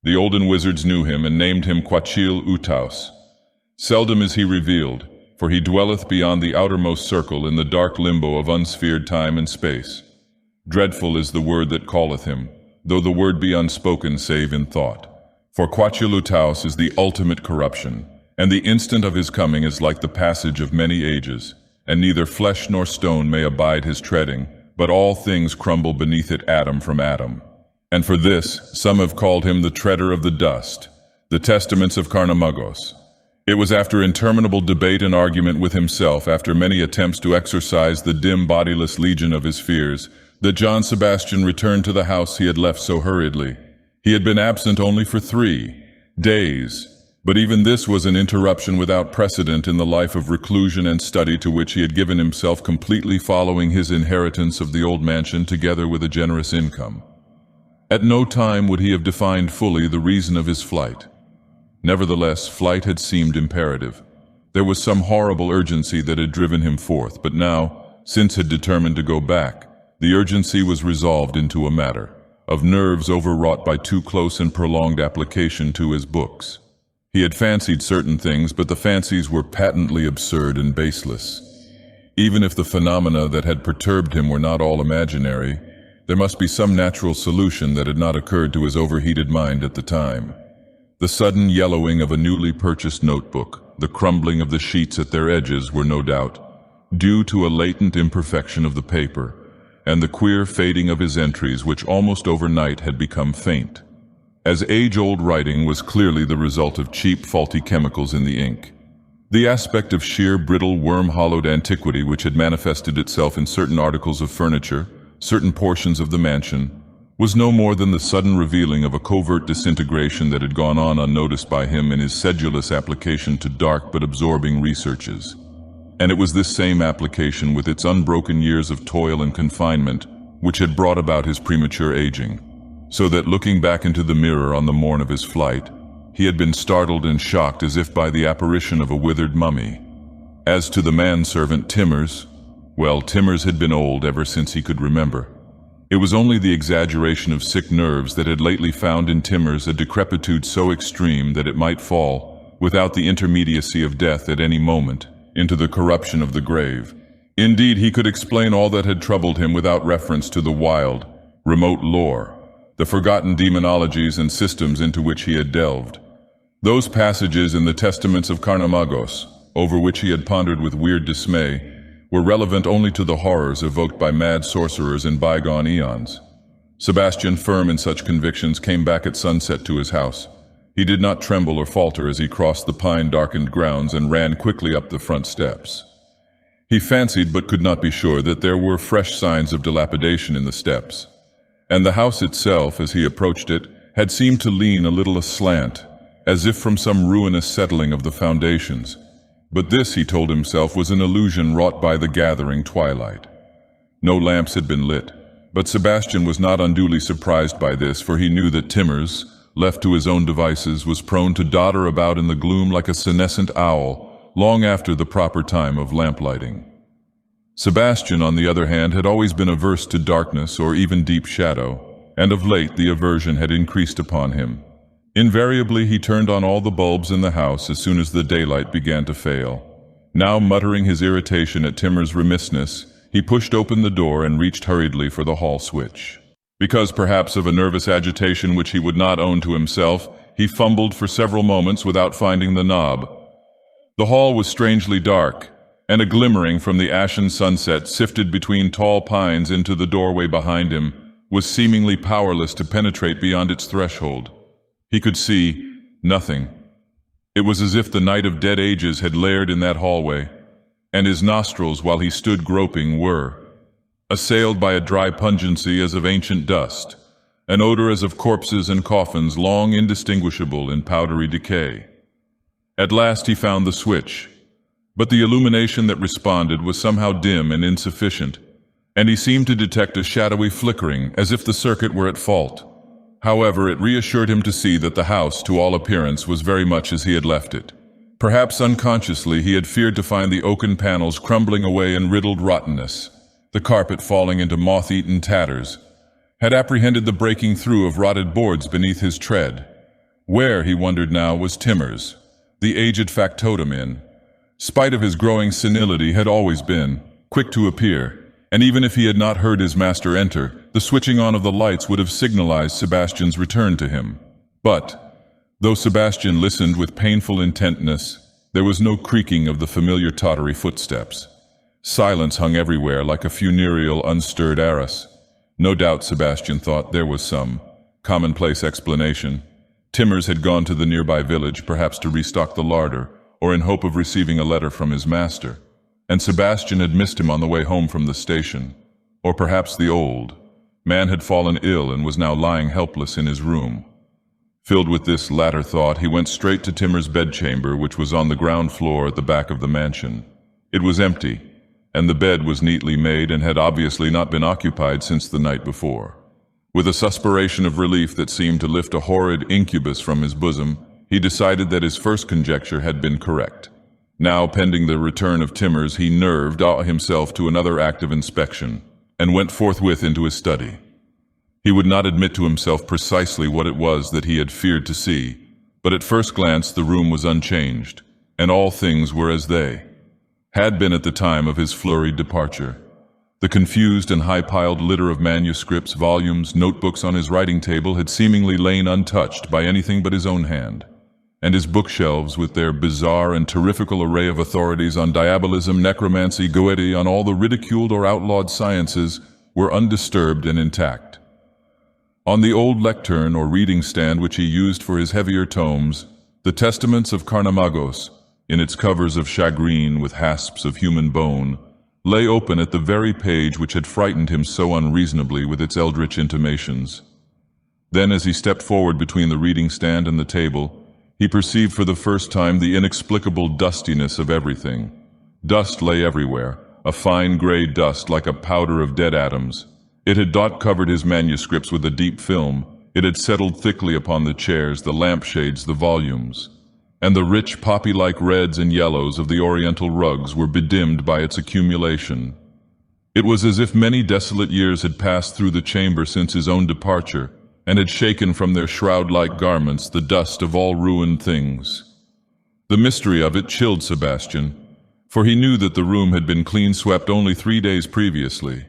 The olden wizards knew him and named him Quail-utas. Seldom is he revealed, for he dwelleth beyond the outermost circle in the dark limbo of unsphered time and space. Dreadful is the word that calleth him, though the word be unspoken save in thought. For Quail-utas is the ultimate corruption, and the instant of his coming is like the passage of many ages, and neither flesh nor stone may abide his treading, but all things crumble beneath it atom from atom. And for this, some have called him the treader of the dust, the testaments of Carnamagos. It was after interminable debate and argument with himself, after many attempts to exorcise the dim bodiless legion of his fears, that John Sebastian returned to the house he had left so hurriedly. He had been absent only for 3 days, but even this was an interruption without precedent in the life of reclusion and study to which he had given himself, completely following his inheritance of the old mansion together with a generous income. At no time would he have defined fully the reason of his flight. Nevertheless, flight had seemed imperative. There was some horrible urgency that had driven him forth, but now, since had determined to go back, the urgency was resolved into a matter of nerves overwrought by too close and prolonged application to his books. He had fancied certain things, but the fancies were patently absurd and baseless. Even if the phenomena that had perturbed him were not all imaginary, there must be some natural solution that had not occurred to his overheated mind at the time. The sudden yellowing of a newly purchased notebook, the crumbling of the sheets at their edges were no doubt due to a latent imperfection of the paper, and the queer fading of his entries, which almost overnight had become faint, as age-old writing was clearly the result of cheap, faulty chemicals in the ink. The aspect of sheer, brittle, worm-hollowed antiquity which had manifested itself in certain articles of furniture, certain portions of the mansion, was no more than the sudden revealing of a covert disintegration that had gone on unnoticed by him in his sedulous application to dark but absorbing researches. And it was this same application, with its unbroken years of toil and confinement, which had brought about his premature aging, so that looking back into the mirror on the morn of his flight, he had been startled and shocked as if by the apparition of a withered mummy. As to the manservant Timmers, well, Timmers had been old ever since he could remember. It was only the exaggeration of sick nerves that had lately found in Timmers a decrepitude so extreme that it might fall, without the intermediacy of death at any moment, into the corruption of the grave. Indeed, he could explain all that had troubled him without reference to the wild, remote lore, the forgotten demonologies and systems into which he had delved. Those passages in the testaments of Carnamagos, over which he had pondered with weird dismay, were relevant only to the horrors evoked by mad sorcerers in bygone eons. Sebastian, firm in such convictions, came back at sunset to his house. He did not tremble or falter as he crossed the pine-darkened grounds and ran quickly up the front steps. He fancied, but could not be sure, that there were fresh signs of dilapidation in the steps, and the house itself, as he approached it, had seemed to lean a little aslant, as if from some ruinous settling of the foundations. But this, he told himself, was an illusion wrought by the gathering twilight. No lamps had been lit, but Sebastian was not unduly surprised by this, for he knew that Timmers, left to his own devices, was prone to dodder about in the gloom like a senescent owl, long after the proper time of lamplighting. Sebastian, on the other hand, had always been averse to darkness or even deep shadow, and of late the aversion had increased upon him. Invariably he turned on all the bulbs in the house as soon as the daylight began to fail. Now, muttering his irritation at Timmers' remissness, he pushed open the door and reached hurriedly for the hall switch. Because perhaps of a nervous agitation which he would not own to himself, he fumbled for several moments without finding the knob. The hall was strangely dark, and a glimmering from the ashen sunset sifted between tall pines into the doorway behind him, was seemingly powerless to penetrate beyond its threshold. He could see nothing. It was as if the night of dead ages had laired in that hallway, and his nostrils, while he stood groping, were assailed by a dry pungency as of ancient dust, an odor as of corpses and coffins long indistinguishable in powdery decay. At last he found the switch, but the illumination that responded was somehow dim and insufficient, and he seemed to detect a shadowy flickering, as if the circuit were at fault. However, it reassured him to see that the house, to all appearance, was very much as he had left it. Perhaps unconsciously he had feared to find the oaken panels crumbling away in riddled rottenness, the carpet falling into moth-eaten tatters, had apprehended the breaking through of rotted boards beneath his tread, Where, he wondered now, was Timmers, the aged factotum in? Spite of his growing senility, had always been quick to appear, and even if he had not heard his master enter, the switching on of the lights would have signalized Sebastian's return to him. But, though Sebastian listened with painful intentness, there was no creaking of the familiar tottery footsteps. Silence hung everywhere like a funereal, unstirred arras. No doubt, Sebastian thought, there was some commonplace explanation. Timmers had gone to the nearby village, perhaps to restock the larder, or in hope of receiving a letter from his master. And Sebastian had missed him on the way home from the station. Or perhaps the old man had fallen ill and was now lying helpless in his room. Filled with this latter thought, he went straight to Timmers' bedchamber, which was on the ground floor at the back of the mansion. It was empty, and the bed was neatly made and had obviously not been occupied since the night before. With a suspiration of relief that seemed to lift a horrid incubus from his bosom, he decided that his first conjecture had been correct. Now, pending the return of Timmers, he nerved himself to another act of inspection, and went forthwith into his study. He would not admit to himself precisely what it was that he had feared to see, but at first glance the room was unchanged, and all things were as they had been at the time of his flurried departure. The confused and high-piled litter of manuscripts, volumes, notebooks on his writing table had seemingly lain untouched by anything but his own hand, and his bookshelves, with their bizarre and terrifical array of authorities on diabolism, necromancy, goetti, on all the ridiculed or outlawed sciences, were undisturbed and intact. On the old lectern or reading stand which he used for his heavier tomes, the Testaments of Carnamagos, in its covers of shagreen with hasps of human bone, lay open at the very page which had frightened him so unreasonably with its eldritch intimations. Then, as he stepped forward between the reading stand and the table, he perceived for the first time the inexplicable dustiness of everything. Dust lay everywhere, a fine gray dust like a powder of dead atoms. It had covered his manuscripts with a deep film. It had settled thickly upon the chairs, the lampshades, the volumes, and the rich poppy-like reds and yellows of the oriental rugs were bedimmed by its accumulation. It was as if many desolate years had passed through the chamber since his own departure, and had shaken from their shroud-like garments the dust of all ruined things. The mystery of it chilled Sebastian, for he knew that the room had been clean swept only 3 days previously,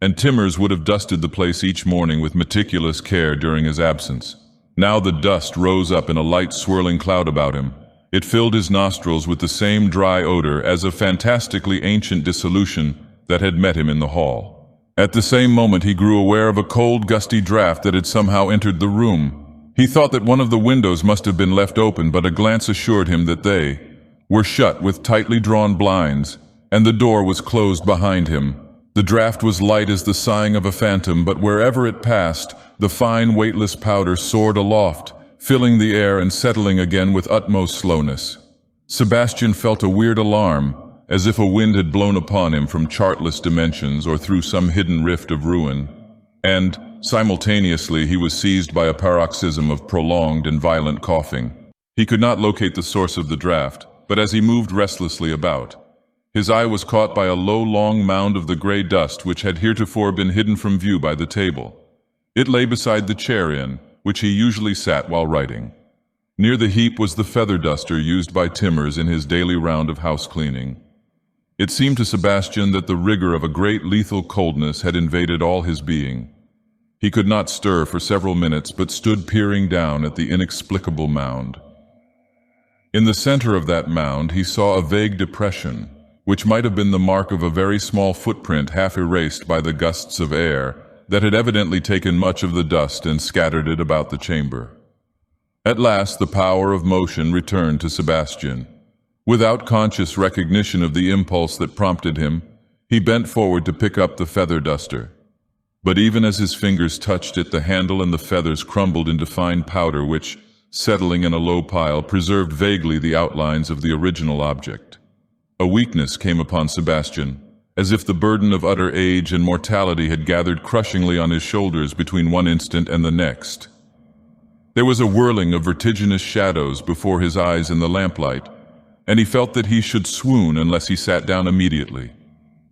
and Timmers would have dusted the place each morning with meticulous care during his absence. Now the dust rose up in a light swirling cloud about him. It filled his nostrils with the same dry odor as of fantastically ancient dissolution that had met him in the hall. At the same moment he grew aware of a cold, gusty draft that had somehow entered the room. He thought that one of the windows must have been left open, but a glance assured him that they were shut with tightly drawn blinds, and the door was closed behind him. The draft was light as the sighing of a phantom, but wherever it passed, the fine, weightless powder soared aloft, filling the air and settling again with utmost slowness. Sebastian felt a weird alarm, as if a wind had blown upon him from chartless dimensions or through some hidden rift of ruin, and, simultaneously, he was seized by a paroxysm of prolonged and violent coughing. He could not locate the source of the draft, but as he moved restlessly about, his eye was caught by a low, long mound of the gray dust which had heretofore been hidden from view by the table. It lay beside the chair in which he usually sat while writing. Near the heap was the feather duster used by Timmers in his daily round of house cleaning. It seemed to Sebastian that the rigor of a great lethal coldness had invaded all his being. He could not stir for several minutes, but stood peering down at the inexplicable mound. In the center of that mound he saw a vague depression, which might have been the mark of a very small footprint half erased by the gusts of air that had evidently taken much of the dust and scattered it about the chamber. At last the power of motion returned to Sebastian. Without conscious recognition of the impulse that prompted him, he bent forward to pick up the feather duster. But even as his fingers touched it, the handle and the feathers crumbled into fine powder which, settling in a low pile, preserved vaguely the outlines of the original object. A weakness came upon Sebastian, as if the burden of utter age and mortality had gathered crushingly on his shoulders between one instant and the next. There was a whirling of vertiginous shadows before his eyes in the lamplight, and he felt that he should swoon unless he sat down immediately.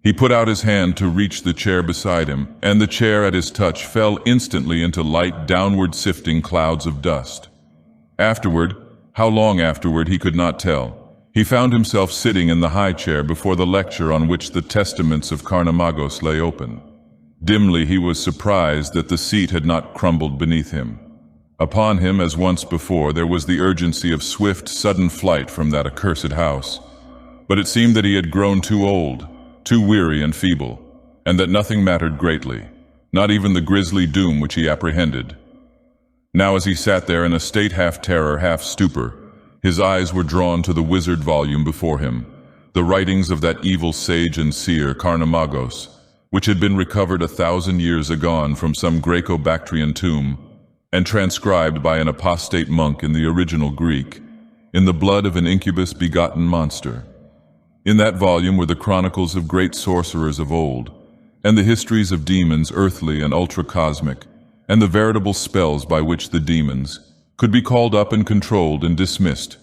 He put out his hand to reach the chair beside him, and the chair at his touch fell instantly into light, downward sifting clouds of dust. Afterward, how long afterward he could not tell, he found himself sitting in the high chair before the lecture on which the testaments of Carnamagos lay open. Dimly he was surprised that the seat had not crumbled beneath him. Upon him, as once before, there was the urgency of swift, sudden flight from that accursed house. But it seemed that he had grown too old, too weary and feeble, and that nothing mattered greatly, not even the grisly doom which he apprehended. Now as he sat there in a state half terror, half stupor, his eyes were drawn to the wizard volume before him, the writings of that evil sage and seer Carnamagos, which had been recovered 1,000 years agone from some Greco-Bactrian tomb, and transcribed by an apostate monk in the original Greek, in the blood of an incubus-begotten monster. In that volume were the chronicles of great sorcerers of old, and the histories of demons earthly and ultra-cosmic, and the veritable spells by which the demons could be called up and controlled and dismissed.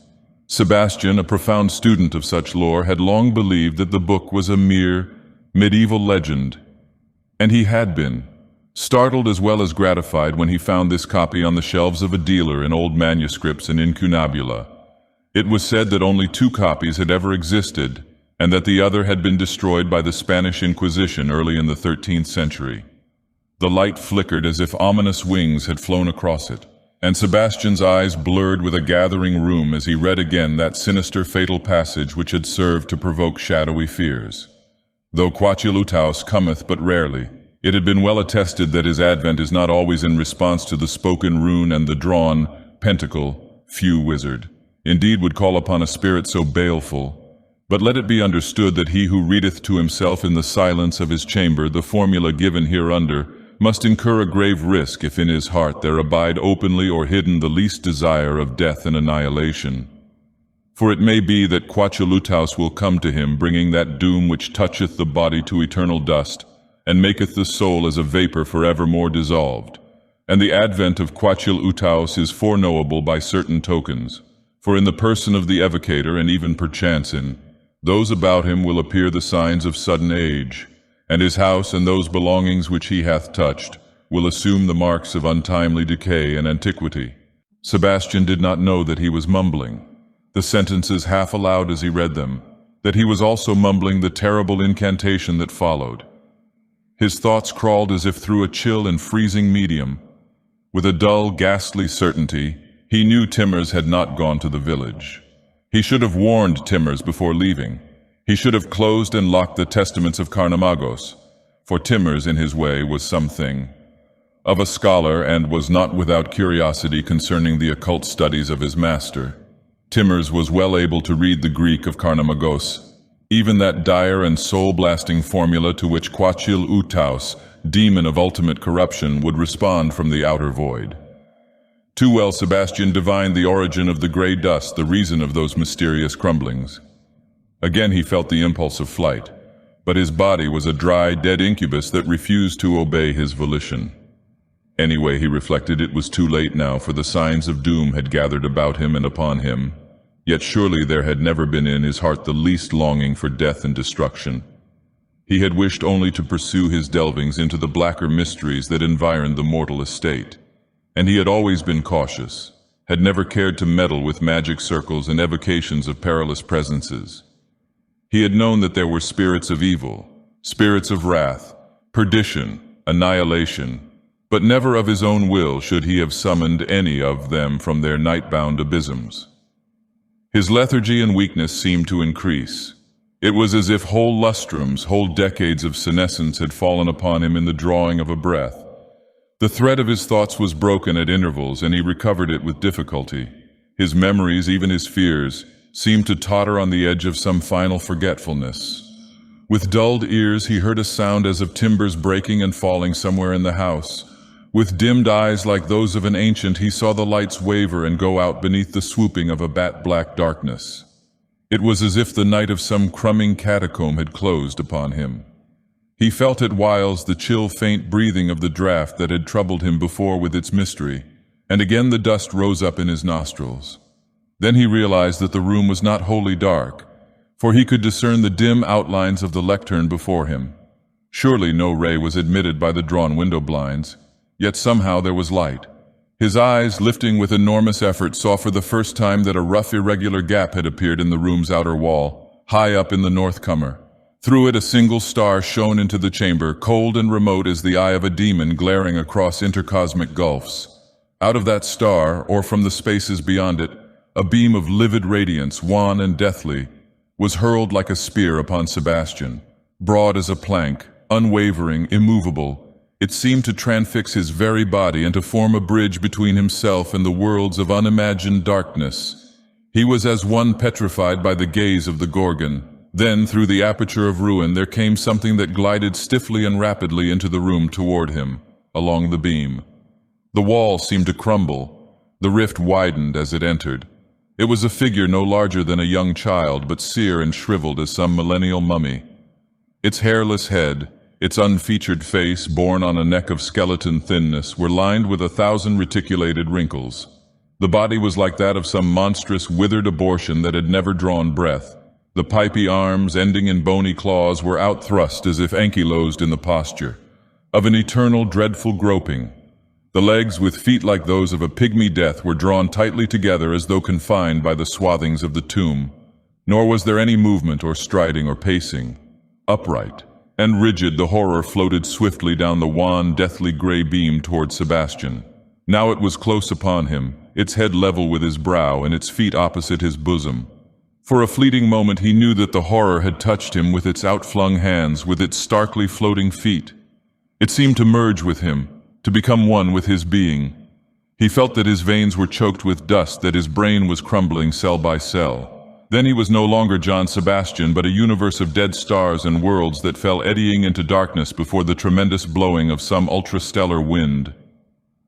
Sebastian, a profound student of such lore, had long believed that the book was a mere medieval legend, and he had been startled as well as gratified when he found this copy on the shelves of a dealer in old manuscripts and incunabula. It was said that only 2 copies had ever existed, and that the other had been destroyed by the Spanish Inquisition early in the 13th century. The light flickered as if ominous wings had flown across it, and Sebastian's eyes blurred with a gathering rheum as he read again that sinister fatal passage which had served to provoke shadowy fears. Though Quail-utas cometh but rarely, it had been well attested that his advent is not always in response to the spoken rune, and the drawn pentacle few wizard indeed would call upon a spirit so baleful. But let it be understood that he who readeth to himself in the silence of his chamber the formula given hereunder must incur a grave risk if in his heart there abide openly or hidden the least desire of death and annihilation. For it may be that Quail-utas will come to him bringing that doom which toucheth the body to eternal dust, and maketh the soul as a vapor forevermore dissolved. And the advent of Quail-utas is foreknowable by certain tokens, for in the person of the evocator, and even perchance in those about him, will appear the signs of sudden age, and his house and those belongings which he hath touched will assume the marks of untimely decay and antiquity. Sebastian did not know that he was mumbling the sentences half aloud as he read them, that he was also mumbling the terrible incantation that followed. His thoughts crawled as if through a chill and freezing medium. With a dull, ghastly certainty, he knew Timmers had not gone to the village. He should have warned Timmers before leaving. He should have closed and locked the testaments of Carnamagos, for Timmers in his way was something of a scholar and was not without curiosity concerning the occult studies of his master. Timmers was well able to read the Greek of Carnamagos, even that dire and soul-blasting formula to which Quail-utas, demon of ultimate corruption, would respond from the outer void. Too well Sebastian divined the origin of the gray dust, the reason of those mysterious crumblings. Again he felt the impulse of flight, but his body was a dry, dead incubus that refused to obey his volition. Anyway, he reflected, it was too late now, for the signs of doom had gathered about him and upon him. Yet surely there had never been in his heart the least longing for death and destruction. He had wished only to pursue his delvings into the blacker mysteries that environed the mortal estate. And he had always been cautious, had never cared to meddle with magic circles and evocations of perilous presences. He had known that there were spirits of evil, spirits of wrath, perdition, annihilation, but never of his own will should he have summoned any of them from their night-bound abysms. His lethargy and weakness seemed to increase. It was as if whole lustrums, whole decades of senescence had fallen upon him in the drawing of a breath. The thread of his thoughts was broken at intervals, and he recovered it with difficulty. His memories, even his fears, seemed to totter on the edge of some final forgetfulness. With dulled ears he heard a sound as of timbers breaking and falling somewhere in the house. With dimmed eyes like those of an ancient, he saw the lights waver and go out beneath the swooping of a bat-black darkness. It was as if the night of some crumbing catacomb had closed upon him. He felt at whiles the chill, faint breathing of the draught that had troubled him before with its mystery, and again the dust rose up in his nostrils. Then he realized that the room was not wholly dark, for he could discern the dim outlines of the lectern before him. Surely no ray was admitted by the drawn window blinds. Yet somehow there was light. His eyes, lifting with enormous effort, saw for the first time that a rough, irregular gap had appeared in the room's outer wall, high up in the north corner. Through it a single star shone into the chamber, cold and remote as the eye of a demon glaring across intercosmic gulfs. Out of that star, or from the spaces beyond it, a beam of livid radiance, wan and deathly, was hurled like a spear upon Sebastian. Broad as a plank, unwavering, immovable, it seemed to transfix his very body and to form a bridge between himself and the worlds of unimagined darkness. He was as one petrified by the gaze of the Gorgon. Then, through the aperture of ruin, there came something that glided stiffly and rapidly into the room toward him, along the beam. The wall seemed to crumble. The rift widened as it entered. It was a figure no larger than a young child, but sere and shriveled as some millennial mummy. Its hairless head, its unfeatured face, borne on a neck of skeleton thinness, were lined with 1,000 reticulated wrinkles. The body was like that of some monstrous, withered abortion that had never drawn breath. The pipy arms, ending in bony claws, were outthrust as if ankylosed in the posture of an eternal, dreadful groping. The legs, with feet like those of a pygmy death, were drawn tightly together as though confined by the swathings of the tomb. Nor was there any movement or striding or pacing. Upright and rigid, the horror floated swiftly down the wan, deathly gray beam toward Sebastian. Now it was close upon him, its head level with his brow and its feet opposite his bosom. For a fleeting moment he knew that the horror had touched him with its outflung hands, with its starkly floating feet. It seemed to merge with him, to become one with his being. He felt that his veins were choked with dust, that his brain was crumbling cell by cell. Then he was no longer John Sebastian, but a universe of dead stars and worlds that fell eddying into darkness before the tremendous blowing of some ultrastellar wind.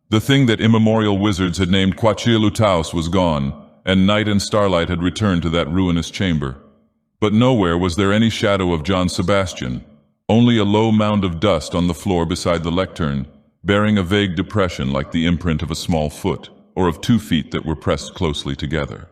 The thing that immemorial wizards had named Quail-utas was gone, and night and starlight had returned to that ruinous chamber. But nowhere was there any shadow of John Sebastian, only a low mound of dust on the floor beside the lectern, bearing a vague depression like the imprint of a small foot, or of 2 feet that were pressed closely together.